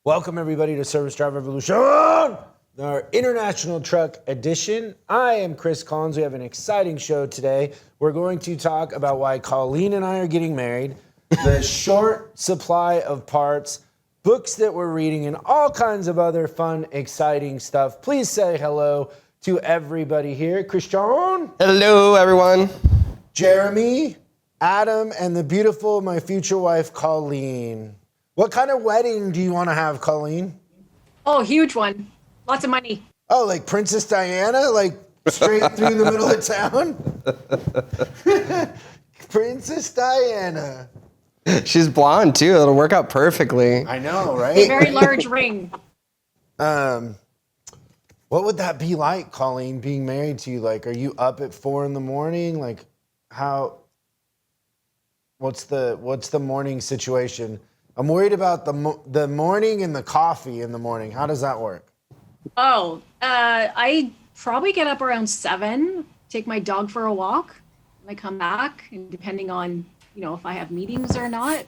Welcome everybody to Service Drive Revolution, our International Truck Edition. I am Chris Collins. We have an exciting show today. We're going to talk about why Colleen and I are getting married, the short supply of parts, books that we're reading, and all kinds of other fun, exciting stuff. Please say hello to everybody here. Christian. Hello, everyone. Jeremy, Adam, and the beautiful, my future wife, Colleen. What kind of wedding do you want to have, Colleen? Oh, huge one. Lots of money. Oh, like Princess Diana? Like straight through the middle of town? Princess Diana. She's blonde, too. It'll work out perfectly. I know, right? A very large ring. What would that be like, Colleen, being married to you? Like, are you up at 4 a.m? Like, what's the morning situation? I'm worried about the morning and the coffee in the morning. How does that work? Oh, I probably get up around 7, take my dog for a walk, and I come back, and depending on, if I have meetings or not,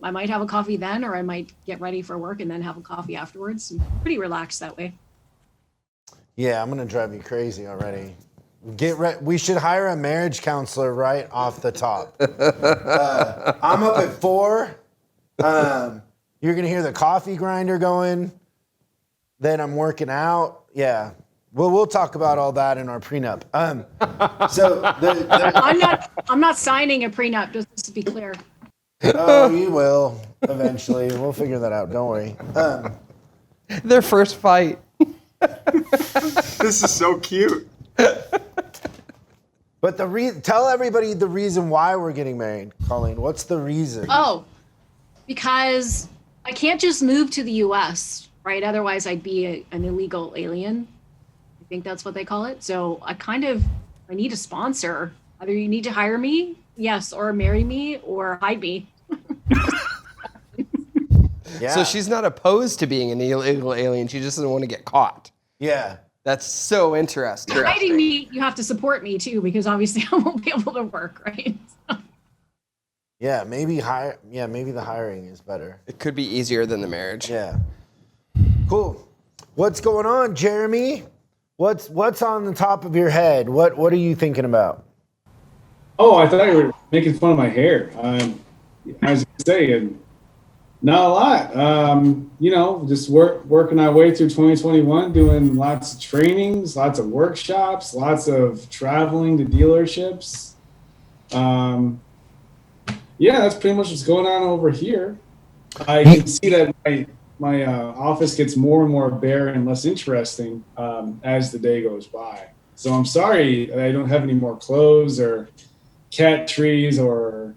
I might have a coffee then, or I might get ready for work and then have a coffee afterwards. I'm pretty relaxed that way. Yeah, I'm gonna drive you crazy already. We should hire a marriage counselor right off the top. I'm up at 4. You're gonna hear the coffee grinder going. Then I'm working out. Yeah, we'll talk about all that in our prenup. I'm not signing a prenup, just to be clear. Oh, you will eventually. We'll figure that out. Don't worry. Their first fight. This is so cute. But tell everybody the reason why we're getting married, Colleen. What's the reason? Oh, because I can't just move to the U.S., right? Otherwise, I'd be an illegal alien. I think that's what they call it. So I need a sponsor. Either you need to hire me, yes, or marry me, or hide me. Yeah. So she's not opposed to being an illegal alien. She just doesn't want to get caught. Yeah. That's so interesting. Hiding me, you have to support me too, because obviously I won't be able to work, right? Yeah, maybe the hiring is better. It could be easier than the marriage. Yeah. Cool. What's going on, Jeremy? What's on the top of your head? What are you thinking about? Oh, I thought you were making fun of my hair. As you say, not a lot. Just working our way through 2021, doing lots of trainings, lots of workshops, lots of traveling to dealerships. Yeah, that's pretty much what's going on over here. I can see that my office gets more and more bare and less interesting as the day goes by. So I'm sorry I don't have any more clothes or cat trees or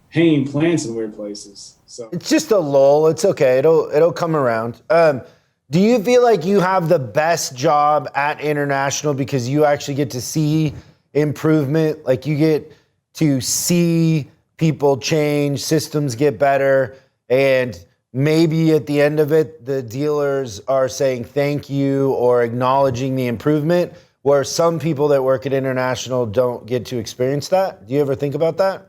hanging plants in weird places. So It's just a lull. It's okay. It'll come around. Do you feel like you have the best job at International because you actually get to see improvement? Like you get to see people change, systems get better, and maybe at the end of it, the dealers are saying thank you or acknowledging the improvement, where some people that work at International don't get to experience that. Do you ever think about that?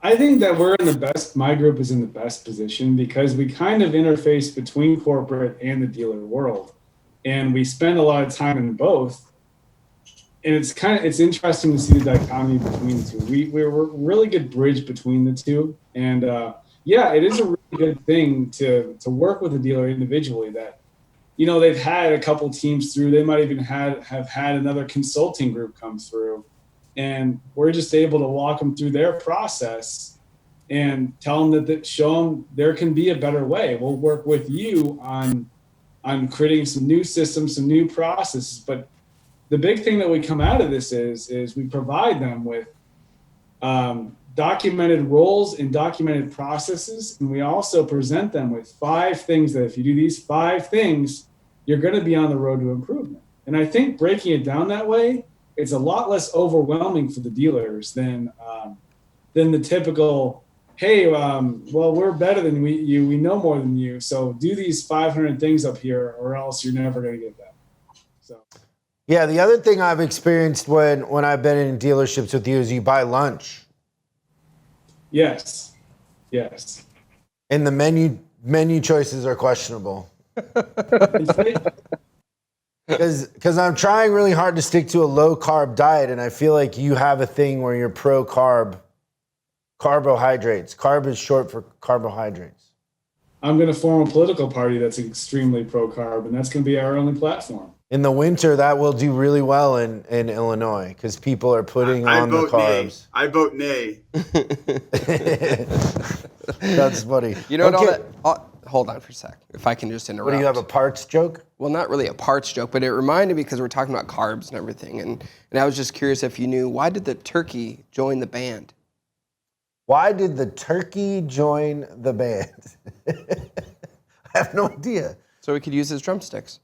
I think that my group is in the best position because we kind of interface between corporate and the dealer world. And we spend a lot of time in both. And it's interesting to see the dichotomy between the two. We're a really good bridge between the two. And it is a really good thing to work with a dealer individually that, they've had a couple teams through. They might even have had another consulting group come through. And we're just able to walk them through their process and tell them show them there can be a better way. We'll work with you on creating some new systems, some new processes. But the big thing that we come out of this is we provide them with documented roles and documented processes. And we also present them with 5 things that if you do these 5 things, you're going to be on the road to improvement. And I think breaking it down that way, it's a lot less overwhelming for the dealers than the typical, hey, well, we're better than you. We know more than you. So do these 500 things up here or else you're never going to get that. So. Yeah, the other thing I've experienced when I've been in dealerships with you is you buy lunch. Yes. And the menu choices are questionable. Because I'm trying really hard to stick to a low carb diet, and I feel like you have a thing where you're pro carbohydrates. Carb is short for carbohydrates. I'm going to form a political party that's extremely pro-carb, and that's going to be our only platform. In the winter, that will do really well in Illinois because people are putting on the carbs. I vote nay. That's funny. You know what? Hold on for a sec, if I can just interrupt. What do you have, a parts joke? Well, not really a parts joke, but it reminded me because we're talking about carbs and everything, and I was just curious if you knew, why did the turkey join the band? Why did the turkey join the band? I have no idea. So we could use his drumsticks.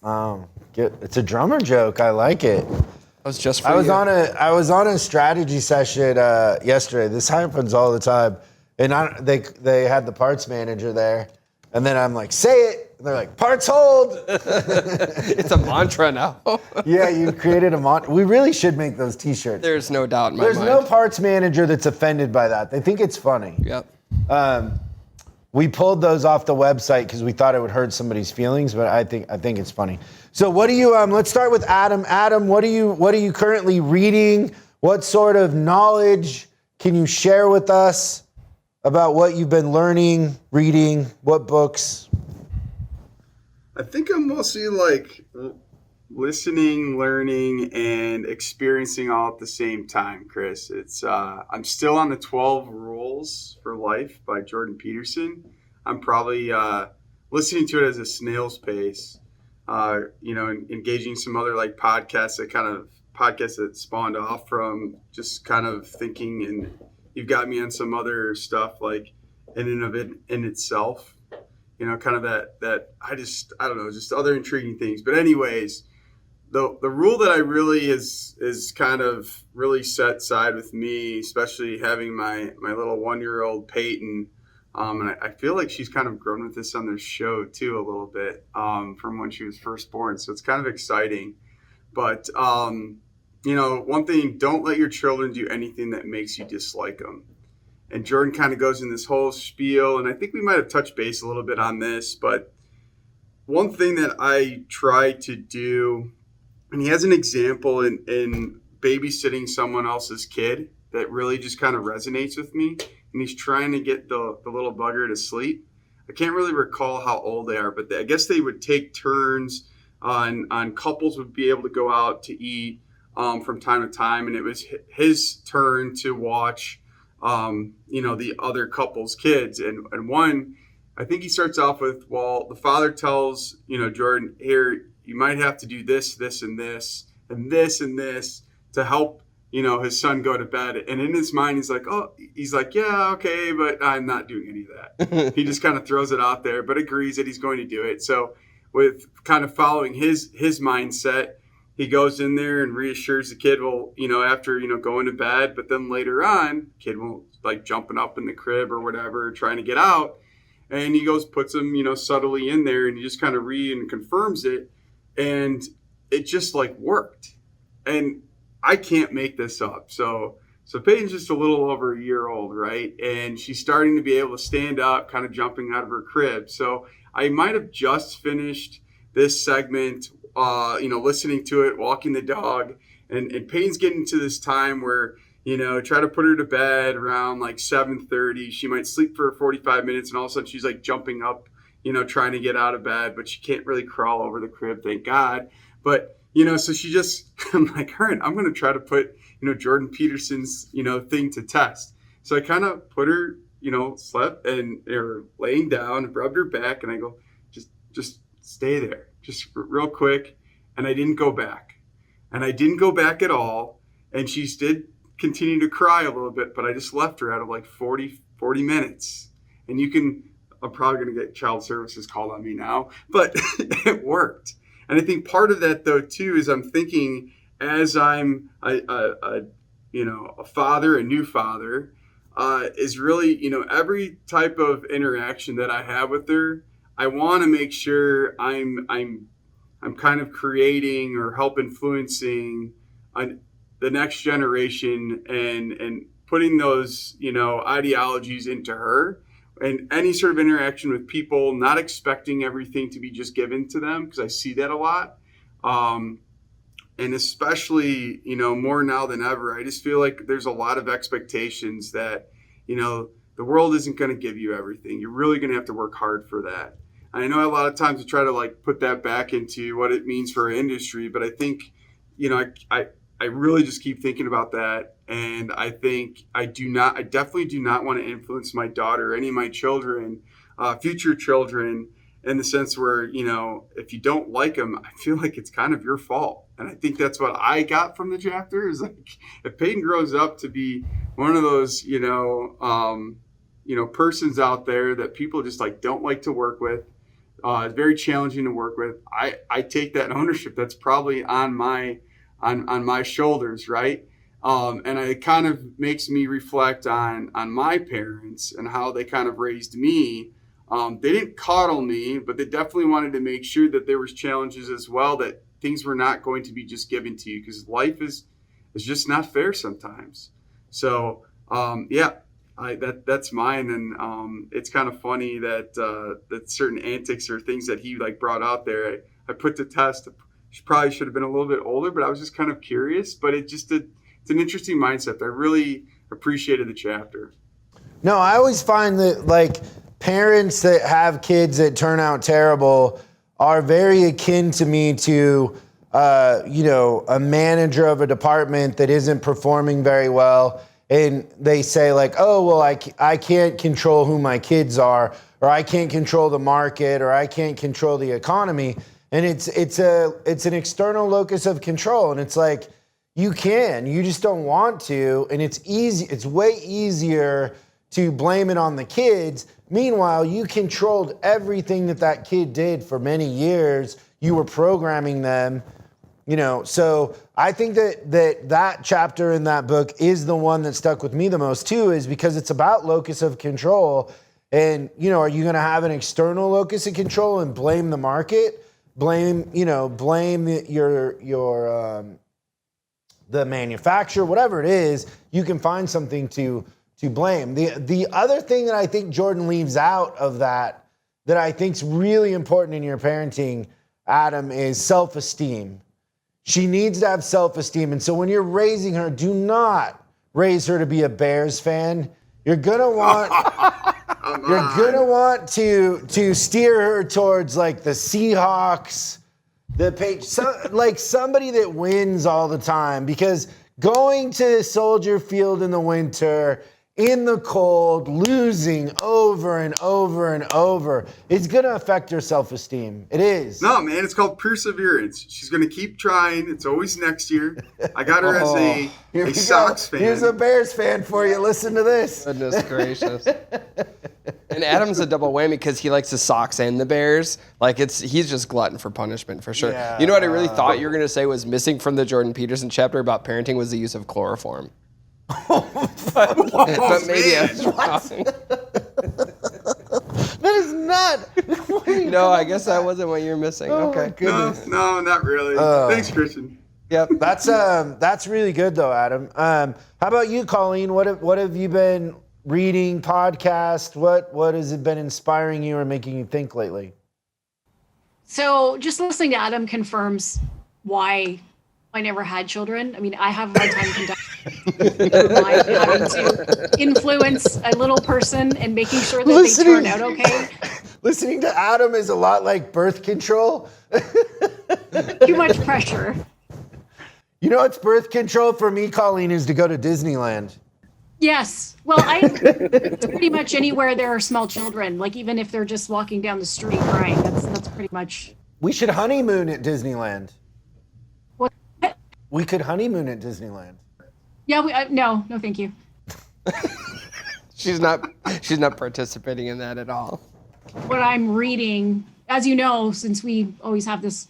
It's a drummer joke. I like it. That was just for I was you. on a strategy session yesterday. This happens all the time, and they had the parts manager there, and then I'm like, say it. And they're like, parts hold. It's a mantra now. Yeah, you created a mantra. We really should make those T-shirts. There's no doubt in my mind. There's no parts manager that's offended by that. They think it's funny. Yep. We pulled those off the website because we thought it would hurt somebody's feelings, but I think it's funny. So what do you? Let's start with Adam. Adam, what are you currently reading? What sort of knowledge can you share with us about what you've been learning, reading? What books? I think I'm mostly like listening, learning, and experiencing all at the same time, Chris. It's I'm still on the 12 Rules for Life by Jordan Peterson. I'm probably listening to it as a snail's pace, engaging some other like podcasts that spawned off from just kind of thinking, and you've got me on some other stuff like in and of it in itself. Kind of that I don't know, just other intriguing things. But anyways, the rule that I really is kind of really set side with me, especially having my little 1-year-old Peyton, and I feel like she's kind of grown with this on their show too a little bit from when she was first born. So it's kind of exciting. But one thing, don't let your children do anything that makes you dislike them. And Jordan kind of goes in this whole spiel, and I think we might have touched base a little bit on this, but one thing that I try to do, and he has an example in babysitting someone else's kid that really just kind of resonates with me, and he's trying to get the little bugger to sleep. I can't really recall how old they are, but I guess they would take turns on couples would be able to go out to eat from time to time, and it was his turn to watch the other couple's kids. And one, I think he starts off with, well, the father tells, Jordan, here, you might have to do this, this, and this, and this, and this to help, his son go to bed. And in his mind, he's like, yeah, okay, but I'm not doing any of that. He just kind of throws it out there, but agrees that he's going to do it. So with kind of following his mindset, he goes in there and reassures the kid, well, after, going to bed, but then later on, kid won't like jumping up in the crib or whatever, trying to get out. And he goes, puts him, subtly in there, and he just kind of and confirms it. And it just like worked. And I can't make this up. So Peyton's just a little over a year old, right? And she's starting to be able to stand up, kind of jumping out of her crib. So I might have just finished this segment listening to it, walking the dog, and Peyton's getting to this time where, try to put her to bed around like 7:30. She might sleep for 45 minutes, and all of a sudden she's like jumping up, trying to get out of bed, but she can't really crawl over the crib, thank God. But, so she just, I'm like, all right, I'm going to try to put, Jordan Peterson's, thing to test. So I kind of put her, slept and or laying down, rubbed her back, and I go, just stay there. Just real quick. And I didn't go back. And I didn't go back at all. And she did continue to cry a little bit, but I just left her out of like 40 minutes. And I'm probably going to get child services called on me now, but it worked. And I think part of that though, too, is I'm thinking as I'm a father, a new father, is really, every type of interaction that I have with her, I want to make sure I'm kind of creating or help influencing the next generation and putting those, ideologies into her and any sort of interaction with people, not expecting everything to be just given to them, because I see that a lot. And especially, more now than ever, I just feel like there's a lot of expectations that, the world isn't going to give you everything. You're really going to have to work hard for that. And I know a lot of times we try to like put that back into what it means for our industry, but I think, I really just keep thinking about that. And I think I definitely do not want to influence my daughter or any of my children, future children, in the sense where, if you don't like them, I feel like it's kind of your fault. And I think that's what I got from the chapter is like, if Peyton grows up to be one of those, persons out there that people just like don't like to work with, very challenging to work with, I take that ownership. That's probably on my shoulders, right? And it kind of makes me reflect on my parents and how they kind of raised me. They didn't coddle me, but they definitely wanted to make sure that there was challenges as well, that things were not going to be just given to you, because life is just not fair sometimes. So, that's mine. And it's kind of funny that certain antics or things that he like brought out there, I put to test. Probably should have been a little bit older, but I was just kind of curious. But it's an interesting mindset. I really appreciated the chapter. No, I always find that like parents that have kids that turn out terrible are very akin to me to, a manager of a department that isn't performing very well. And they say like, oh, well, I can't control who my kids are, or I can't control the market, or I can't control the economy. And it's an external locus of control. And it's like, you just don't want to. And it's way easier to blame it on the kids. Meanwhile, you controlled everything that kid did for many years. You were programming them, So I think that chapter in that book is the one that stuck with me the most too, is because it's about locus of control. And, are you going to have an external locus of control and blame the market? Blame the manufacturer, whatever it is, you can find something to blame. The other thing that I think Jordan leaves out of that I think is really important in your parenting, Adam, is self-esteem. She needs to have self-esteem. And so when you're raising her, do not raise her to be a Bears fan. You're gonna want to steer her towards like the Seahawks, somebody that wins all the time, because going to Soldier Field in the winter, in the cold, losing over and over and over, it's going to affect her self-esteem. It is. No, man, it's called perseverance. She's going to keep trying. It's always next year. I got her as a Sox fan. Here's a Bears fan for you. Listen to this. Goodness gracious. And Adam's a double whammy because he likes the Sox and the Bears. Like he's just glutton for punishment for sure. Yeah. You know what I really thought you were going to say was missing from the Jordan Peterson chapter about parenting was the use of chloroform. but maybe I was wrong. That is not. No, I guess that wasn't what you're missing. Oh, okay. No, not really. Thanks, Christian. Yep, that's really good though, Adam. How about you, Colleen? What have you been reading, podcast? What has it been inspiring you or making you think lately? So just listening to Adam confirms why I never had children. I mean, I have a hard time conducting having to influence a little person and making sure that they turn out okay. Listening to Adam is a lot like birth control. Too much pressure. You know what's birth control for me, Colleen, is to go to Disneyland. Yes. Well, it's pretty much anywhere there are small children, like even if they're just walking down the street crying, that's pretty much. We should honeymoon at Disneyland. What? We could honeymoon at Disneyland. Yeah, no, thank you. She's not participating in that at all. What I'm reading, as you know, since we always have this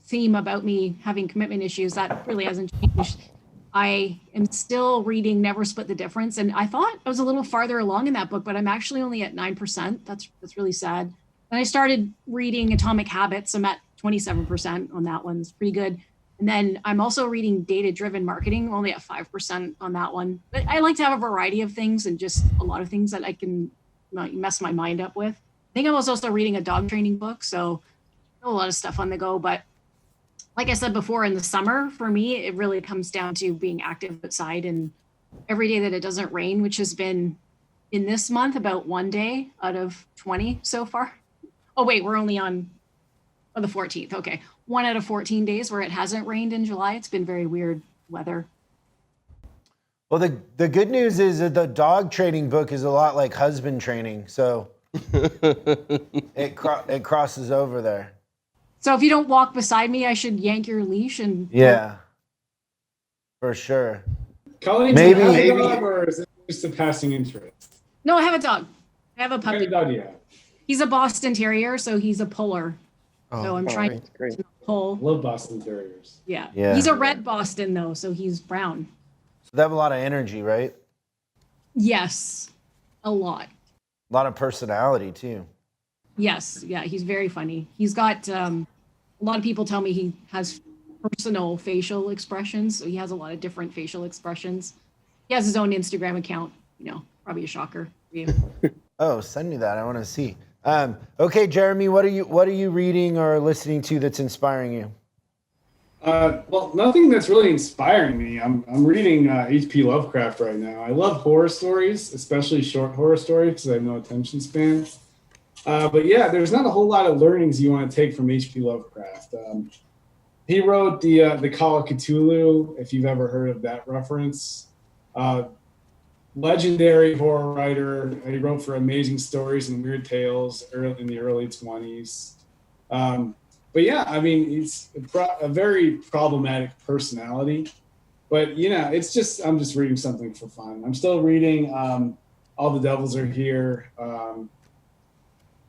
theme about me having commitment issues, that really hasn't changed. I am still reading Never Split the Difference, and I thought I was a little farther along in that book, but I'm actually only at 9%. That's really sad. And I started reading Atomic Habits. I'm at 27% on that one. It's pretty good. And then I'm also reading Data-Driven Marketing, only at 5% on that one. But I like to have a variety of things and just a lot of things that I can mess my mind up with. I think I was also reading a dog training book, so a lot of stuff on the go. But like I said before, in the summer, for me, it really comes down to being active outside, and every day that it doesn't rain, which has been in this month about one day out of 20 so far. Oh, wait, we're only on the 14th. Okay. 1 out of 14 days where it hasn't rained in July. It's been very weird weather. Well, the good news is that the dog training book is a lot like husband training, so it crosses over there. So if you don't walk beside me, I should yank your leash and... Yeah, for sure. Colleen, Maybe- do you have a dog, or is it just a passing interest? No, I have a dog. I have a What kind puppy. of dog do you have? He's a Boston Terrier, so he's a puller. So I'm trying great. to pull. Love Boston Terriers. Yeah. Yeah. He's a red Boston, though, so he's brown. So they have a lot of energy, right? Yes, a lot. A lot of personality too. Yes, yeah, he's very funny. He's got a lot of people tell me he has personal facial expressions. So he has a lot of different facial expressions. He has his own Instagram account, probably a shocker for you. Oh, send me that. I want to see. Okay, Jeremy, what are you reading or listening to that's inspiring you? Well, nothing that's really inspiring me. I'm reading H.P. Lovecraft right now. I love horror stories, especially short horror stories, because I have no attention span. But yeah, there's not a whole lot of learnings you want to take from H.P. Lovecraft. He wrote the Call of Cthulhu, if you've ever heard of that reference. Legendary horror writer. He wrote for Amazing Stories and Weird Tales in the early 20s. But yeah, I mean, he's a very problematic personality. But I'm just reading something for fun. I'm still reading All the Devils Are Here.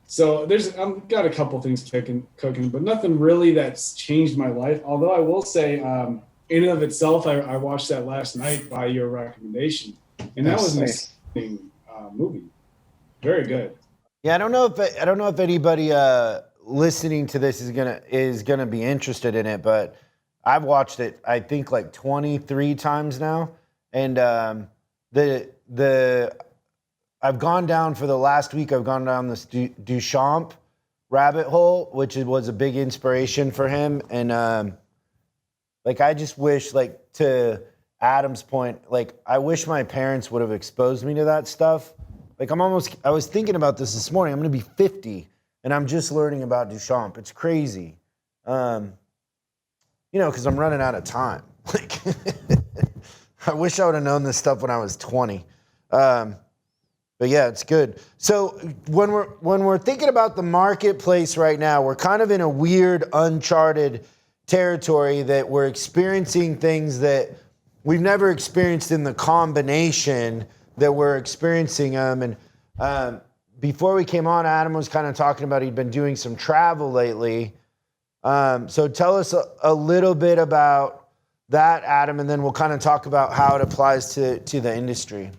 So I've got a couple things cooking, but nothing really that's changed my life. Although I will say, in and of itself, I watched that last night by your recommendation, and that was an exciting movie. Very good. Yeah, I don't know if anybody listening to this is gonna be interested in it, but I've watched it I think like 23 times now, and I've gone down for the last week. I've gone down this Duchamp rabbit hole, which was a big inspiration for him, and I just wish, to Adam's point, I wish my parents would have exposed me to that stuff. I was thinking about this morning. I'm going to be 50, and I'm just learning about Duchamp. It's crazy. Because I'm running out of time. I wish I would have known this stuff when I was 20. But yeah, it's good. So when we're thinking about the marketplace right now, we're kind of in a weird, uncharted territory that we're experiencing things that we've never experienced in the combination that we're experiencing them. And before we came on, Adam was kind of talking about he'd been doing some travel lately. So tell us a little bit about that, Adam, and then we'll kind of talk about how it applies to the industry.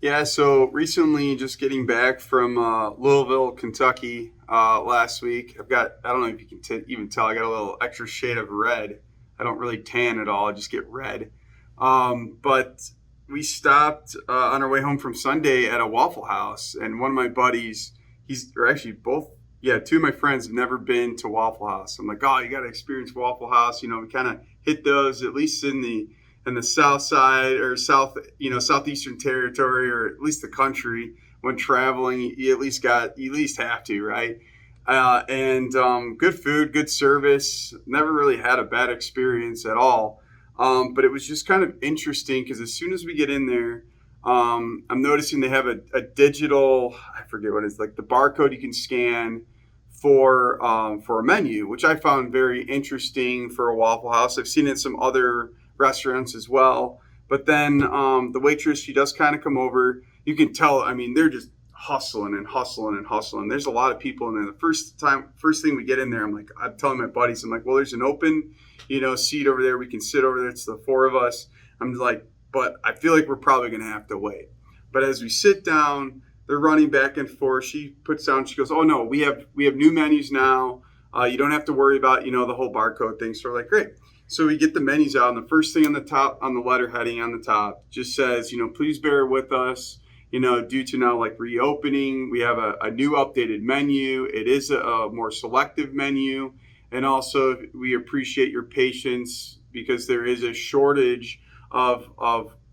Yeah, so recently just getting back from Louisville, Kentucky last week. I don't know if you can even tell, I got a little extra shade of red. I don't really tan at all, I just get red. But we stopped on our way home from Sunday at a Waffle House, and one of my buddies, two of my friends have never been to Waffle House. I'm like, oh, you got to experience Waffle House. We kind of hit those, at least in the south side or southeastern territory, or at least the country. When traveling, you at least have to, right? And good food, good service. Never really had a bad experience at all. But it was just kind of interesting because as soon as we get in there, I'm noticing they have a digital, I forget what it is, like the barcode you can scan for a menu, which I found very interesting for a Waffle House. I've seen it in some other restaurants as well. But then the waitress, she does kind of come over. You can tell, they're just hustling and hustling and hustling. There's a lot of people in there. The first thing we get in there, I'm telling my buddies, well, there's an open, seat over there. We can sit over there. It's the four of us. I'm like, but I feel like we're probably going to have to wait. But as we sit down, they're running back and forth. She puts down, she goes, oh no, we have new menus now. You don't have to worry about, the whole barcode thing. So we're like, great. So we get the menus out, and the first thing on the top, on the letter heading on the top, just says, please bear with us. due to now like reopening, we have a new updated menu. It is a more selective menu. And also we appreciate your patience because there is a shortage of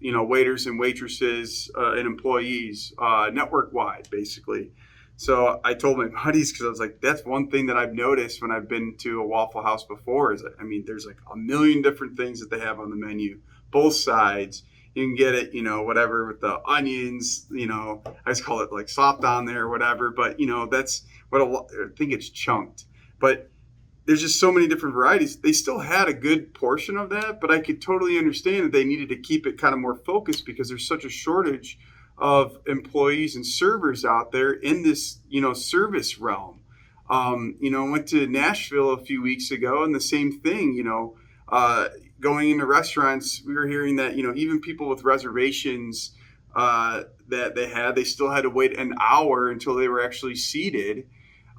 waiters and waitresses and employees network-wide, basically. So I told my buddies, because I was like, that's one thing that I've noticed when I've been to a Waffle House before is, there's like a million different things that they have on the menu, both sides. You can get it, whatever with the onions, I just call it like soft on there or whatever. But, that's what I think it's chunked. But there's just so many different varieties. They still had a good portion of that, but I could totally understand that they needed to keep it kind of more focused because there's such a shortage of employees and servers out there in this, service realm. I went to Nashville a few weeks ago and the same thing, going into restaurants, we were hearing that, even people with reservations that they still had to wait an hour until they were actually seated.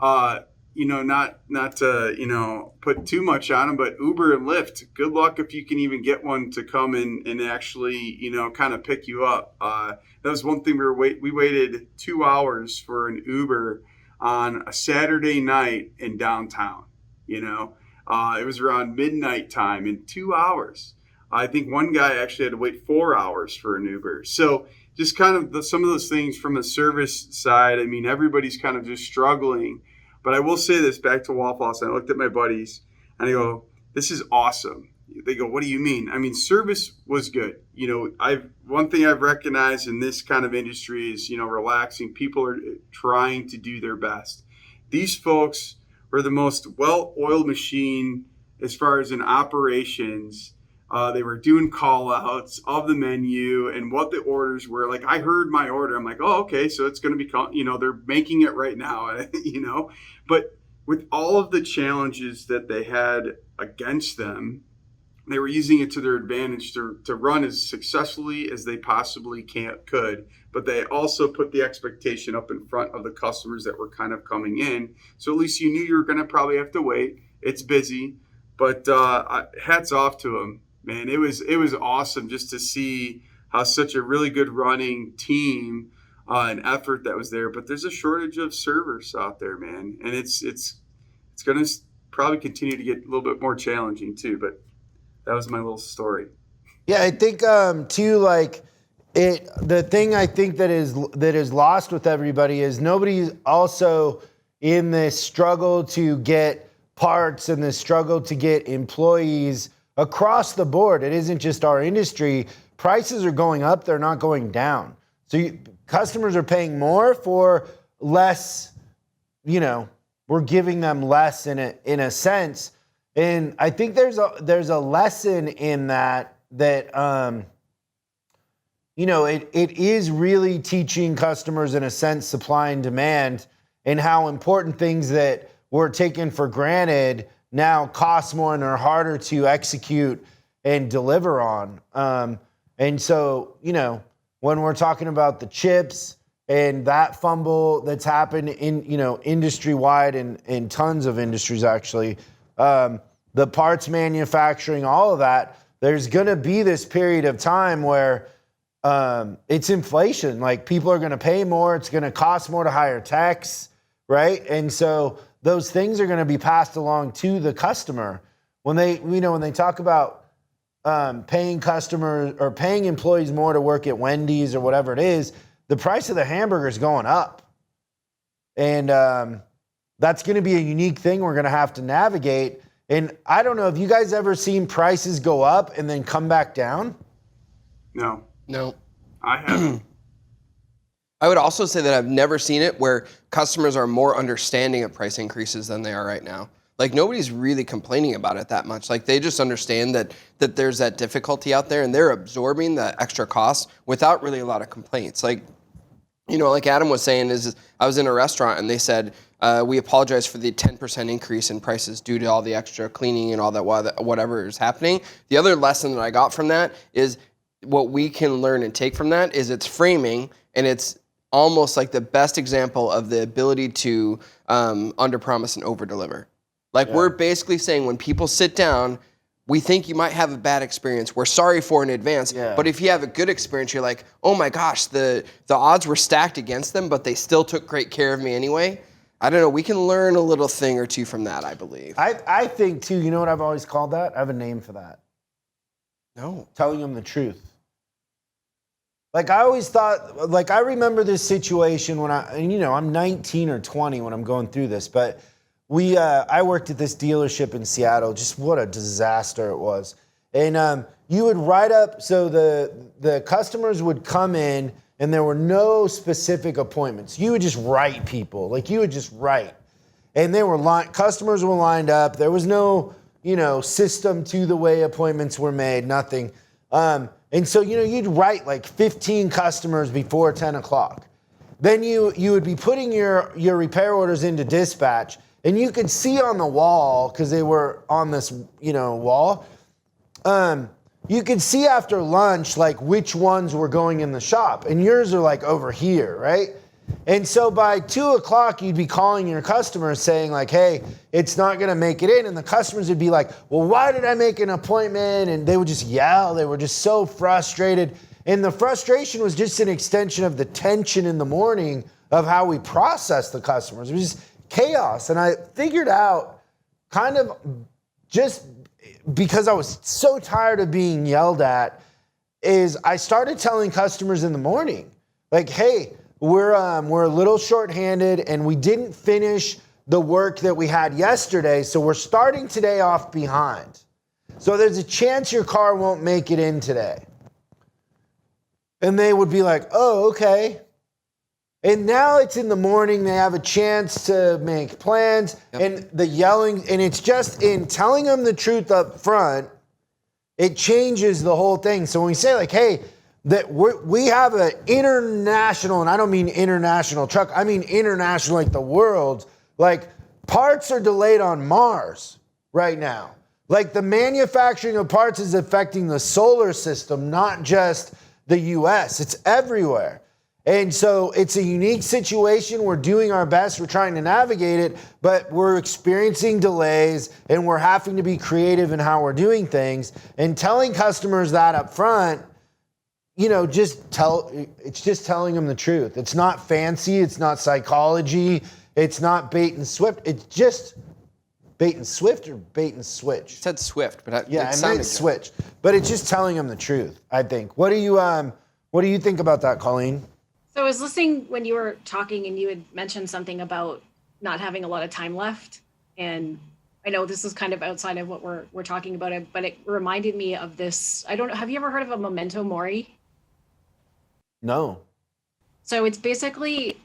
Not to, put too much on them, but Uber and Lyft, good luck if you can even get one to come and actually, kind of pick you up. That was one thing we waited 2 hours for an Uber on a Saturday night in downtown, it was around midnight time in 2 hours. I think one guy actually had to wait 4 hours for an Uber. So just kind of some of those things from the service side. Everybody's kind of just struggling. But I will say this back to Waffle House. I looked at my buddies and I go, this is awesome. They go, what do you mean? Service was good. One thing I've recognized in this kind of industry is, relaxing. People are trying to do their best. These folks were the most well-oiled machine as far as in operations. They were doing call outs of the menu and what the orders were. Like I heard my order. I'm like, oh, okay. So it's going to be, they're making it right now, but with all of the challenges that they had against them, they were using it to their advantage to run as successfully as they possibly could. But they also put the expectation up in front of the customers that were kind of coming in. So at least you knew you were going to probably have to wait. It's busy, but hats off to them. Man, it was awesome just to see how such a really good running team and effort that was there. But there's a shortage of servers out there, man, and it's going to probably continue to get a little bit more challenging too. But that was my little story. Yeah, I think too, like the thing I think that is lost with everybody is nobody's also in this struggle to get parts and this struggle to get employees across the board. It isn't just our industry. Prices are going up, they're not going down. So customers are paying more for less, we're giving them less in a sense. And I think there's a lesson in that it is really teaching customers in a sense supply and demand and how important things that were taken for granted now cost more and are harder to execute and deliver on. And so, when we're talking about the chips and that fumble that's happened in, industry-wide and in tons of industries actually, the parts manufacturing, all of that, there's going to be this period of time where it's inflation. Like people are going to pay more. It's going to cost more to hire techs, right? And so those things are going to be passed along to the customer. When they talk about paying customers or paying employees more to work at Wendy's or whatever it is, the price of the hamburger is going up. And that's going to be a unique thing we're going to have to navigate. And I don't know, have you guys ever seen prices go up and then come back down? No. I haven't. I would also say that I've never seen it where customers are more understanding of price increases than they are right now. Like nobody's really complaining about it that much. Like they just understand that there's that difficulty out there and they're absorbing the extra costs without really a lot of complaints. Like Adam was saying is I was in a restaurant and they said, we apologize for the 10% increase in prices due to all the extra cleaning and all that, whatever is happening. The other lesson that I got from that is what we can learn and take from that is it's framing, and it's almost like the best example of the ability to under-promise and over-deliver. Like we're basically saying when people sit down, we think you might have a bad experience. We're sorry for in advance. Yeah. But if you have a good experience, you're like, oh my gosh, the odds were stacked against them, but they still took great care of me anyway. I don't know. We can learn a little thing or two from that, I believe. I think too, you know what I've always called that? I have a name for that. No. Telling them the truth. Like I always thought, like I remember this situation when I'm 19 or 20 when I'm going through this, but I worked at this dealership in Seattle. Just what a disaster it was. And you would write up, so the customers would come in and there were no specific appointments. You would just write people, like you would just write. And they were customers were lined up. There was no, system to the way appointments were made, nothing. And so, you'd write like 15 customers before 10 o'clock. Then you would be putting your repair orders into dispatch, and you could see on the wall, because they were on this, wall, you could see after lunch, like which ones were going in the shop, and yours are like over here, right? And so by 2 o'clock, you'd be calling your customers saying like, hey, it's not going to make it in. And the customers would be like, well, why did I make an appointment? And they would just yell. They were just so frustrated. And the frustration was just an extension of the tension in the morning of how we process the customers. It was just chaos. And I figured out kind of just because I was so tired of being yelled at is I started telling customers in the morning, like, hey, we're a little shorthanded and we didn't finish the work that we had yesterday, so we're starting today off behind. So there's a chance your car won't make it in today. And they would be like, oh, okay. And now it's in the morning, they have a chance to make plans. Yep. And the yelling, and it's just in telling them the truth up front, it changes the whole thing. So when we say like, hey, that we have an international, and I don't mean international truck, I mean international like the world, like parts are delayed on Mars right now. Like the manufacturing of parts is affecting the solar system, not just the US, it's everywhere. And so it's a unique situation. We're doing our best. We're trying to navigate it, but we're experiencing delays and we're having to be creative in how we're doing things. And telling customers that up front, it's just telling them the truth. It's not fancy. It's not psychology. It's not bait and switch. It's just bait and swift or bait and switch. It said swift, but I meant switch. But it's just telling them the truth, I think. What do you think about that, Colleen? So I was listening when you were talking and you had mentioned something about not having a lot of time left. And I know this is kind of outside of what we're talking about, but it reminded me of this. I don't know. Have you ever heard of a memento mori? No. So it's basically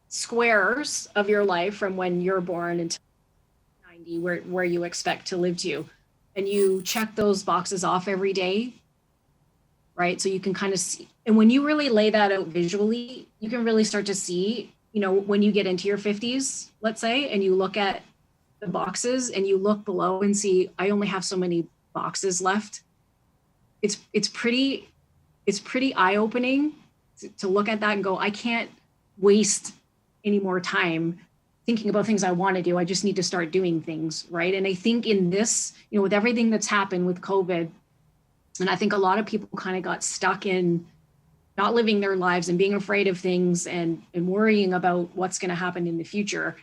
squares of your life from when you're born until 90, where you expect to live to. And you check those boxes off every day, right? So you can kind of see. And when you really lay that out visually, you can really start to see, when you get into your 50s, let's say, and you look at the boxes and you look below and see, I only have so many boxes left. It's pretty eye-opening to look at that and go, I can't waste any more time thinking about things I want to do. I just need to start doing things, right? And I think in this, with everything that's happened with COVID, and I think a lot of people kind of got stuck in not living their lives and being afraid of things and worrying about what's going to happen in the future.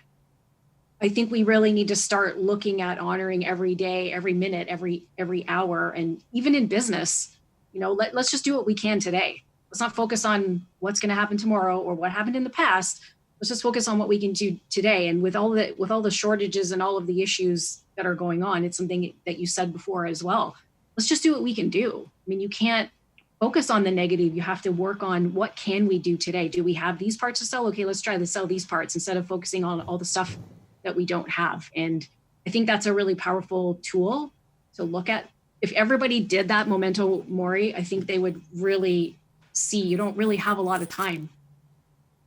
I think we really need to start looking at honoring every day, every minute, every hour, and even in business, let's just do what we can today. Let's not focus on what's going to happen tomorrow or what happened in the past. Let's just focus on what we can do today. And with all the shortages and all of the issues that are going on, it's something that you said before as well. Let's just do what we can do. I mean, you can't focus on the negative. You have to work on what can we do today? Do we have these parts to sell? Okay, let's try to sell these parts instead of focusing on all the stuff that we don't have. And I think that's a really powerful tool to look at. If everybody did that memento mori, I think they would really see you don't really have a lot of time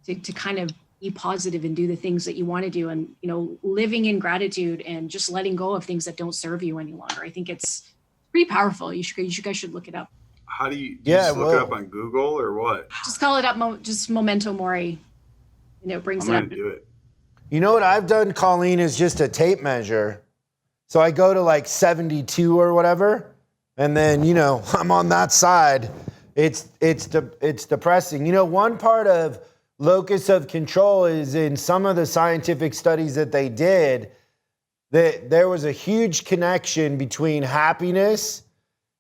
to kind of be positive and do the things that you want to do, and living in gratitude and just letting go of things that don't serve you any longer. I think it's pretty powerful. You guys should look it up. How do you just look it up on Google or what? Just call it up, just memento mori, and it brings it up. I'm gonna do it. You know what I've done, Colleen, is just a tape measure. So I go to like 72 or whatever, and then, you know, I'm on that side. It's depressing. You know, one part of locus of control is in some of the scientific studies that they did, that there was a huge connection between happiness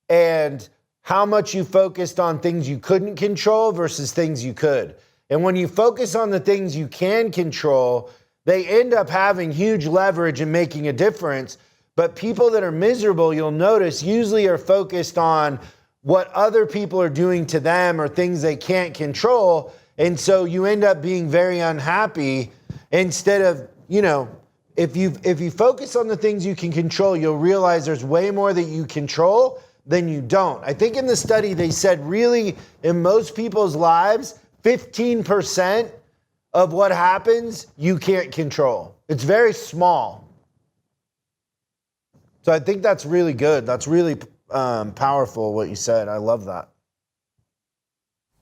and how much you focused on things you couldn't control versus things you could. And when you focus on the things you can control, they end up having huge leverage and making a difference. But people that are miserable, you'll notice, usually are focused on what other people are doing to them or things they can't control. And so you end up being very unhappy instead of, you know, if you focus on the things you can control, you'll realize there's way more that you control than you don't. I think in the study they said really in most people's lives, 15% of what happens you can't control. It's very small. So I think that's really good. That's really powerful what you said. I love that.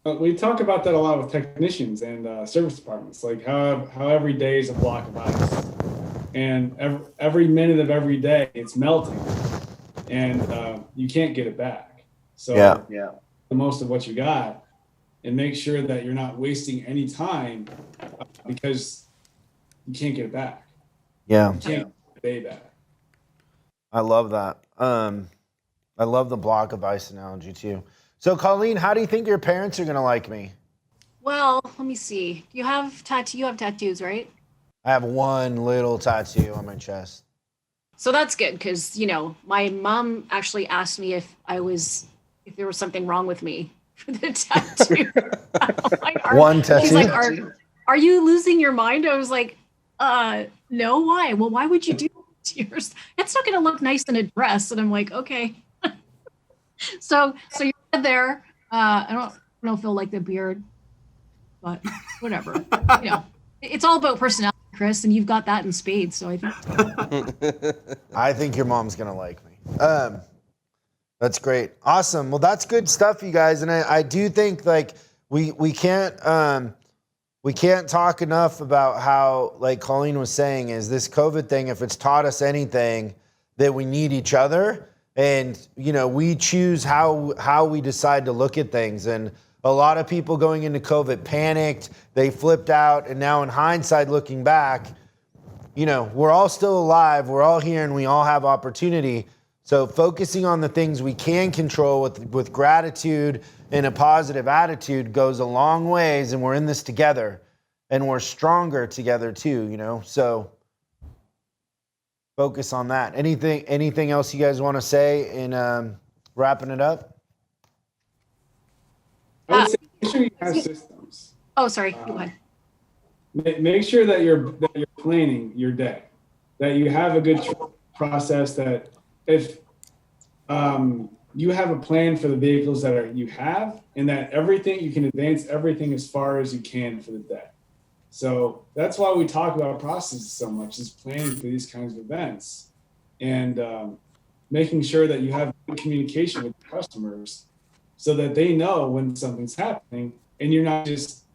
We talk about that a lot with technicians and service departments, like how every day is a block of ice. And every minute of every day it's melting, and you can't get it back. So yeah, the most of what you got, and make sure that you're not wasting any time because you can't get it back. Yeah, you can't get the day back. I love that. I love the block of ice analogy too. So Colleen, how do you think your parents are gonna like me? Well, let me see. You have tattoos, right? I have one little tattoo on my chest. So that's good because, you know, my mom actually asked me if there was something wrong with me for the tattoo. One tattoo? She's like, are you losing your mind? I was like, no, why? Well, why would you do that to yours? It's not going to look nice in a dress. And I'm like, okay. So you're there. I don't feel like the beard, but whatever. You know, it's all about personality, Chris, and you've got that in spades. So I think your mom's gonna like me. That's great, awesome. Well, that's good stuff, you guys. And I do think like we can't talk enough about how, like Colleen was saying, is this COVID thing. If it's taught us anything, that we need each other, and you know we choose how we decide to look at things. And a lot of people going into COVID panicked, they flipped out, and now in hindsight, looking back, you know, we're all still alive, we're all here, and we all have opportunity. So focusing on the things we can control with gratitude and a positive attitude goes a long ways, and we're in this together, and we're stronger together too, you know? So focus on that. Anything else you guys want to say in wrapping it up? I would say make sure you have systems. Oh, sorry. Go ahead. Make sure that you're planning your day, that you have a good process, that if you have a plan for the vehicles that you have, and that you can advance everything as far as you can for the day. So that's why we talk about processes so much, is planning for these kinds of events, and making sure that you have good communication with your customers, so that they know when something's happening, and you're not just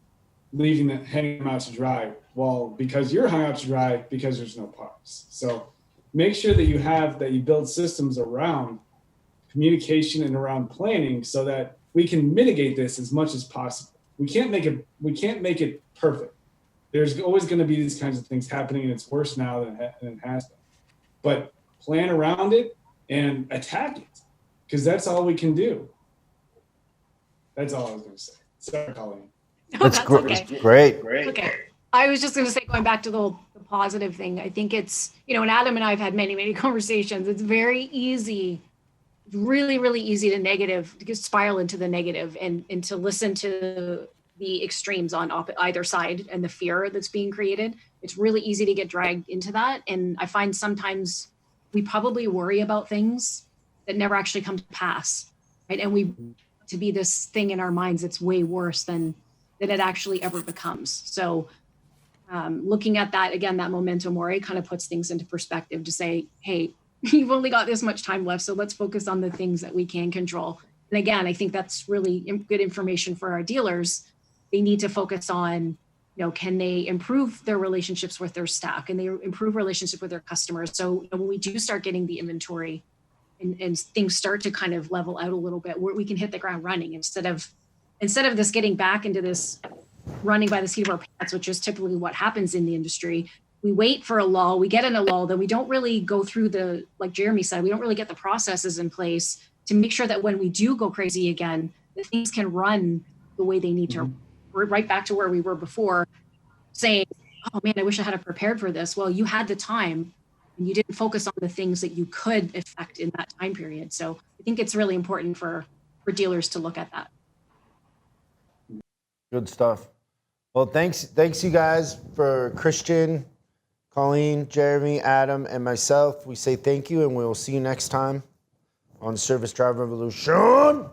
leaving them hanging out to dry. Well, because you're hung out to dry because there's no parts. So make sure that you build systems around communication and around planning, so that we can mitigate this as much as possible. We can't make it perfect. There's always going to be these kinds of things happening, and it's worse now than it has been. But plan around it and attack it, because that's all we can do. That's all I was going to say. Sorry, Colleen. No, that's okay. Great. Okay. I was just going to say, going back to the positive thing, I think it's, you know, and Adam and I have had many, many conversations. It's very easy, really, really easy to spiral into the negative and to listen to the extremes on either side and the fear that's being created. It's really easy to get dragged into that. And I find sometimes we probably worry about things that never actually come to pass, right? And we to be this thing in our minds that's way worse than it actually ever becomes. So looking at that, again, that momentum worry kind of puts things into perspective to say, hey, you've only got this much time left, so let's focus on the things that we can control. And again, I think that's really good information for our dealers. They need to focus on can they improve their relationships with their staff? Can they improve relationships with their customers? So when we do start getting the inventory and things start to kind of level out a little bit, where we can hit the ground running instead of this getting back into this running by the seat of our pants, which is typically what happens in the industry. We wait for a lull, we get in a lull, then we don't really go through like Jeremy said, we don't really get the processes in place to make sure that when we do go crazy again, that things can run the way they need to. We're right back to where we were before, saying, oh man, I wish I had prepared for this. Well, you had the time and you didn't focus on the things that you could affect in that time period. So I think it's really important for dealers to look at that. Good stuff. Well, thanks you guys, for Christian, Colleen, Jeremy, Adam, and myself. We say thank you, and we will see you next time on Service Drive Revolution.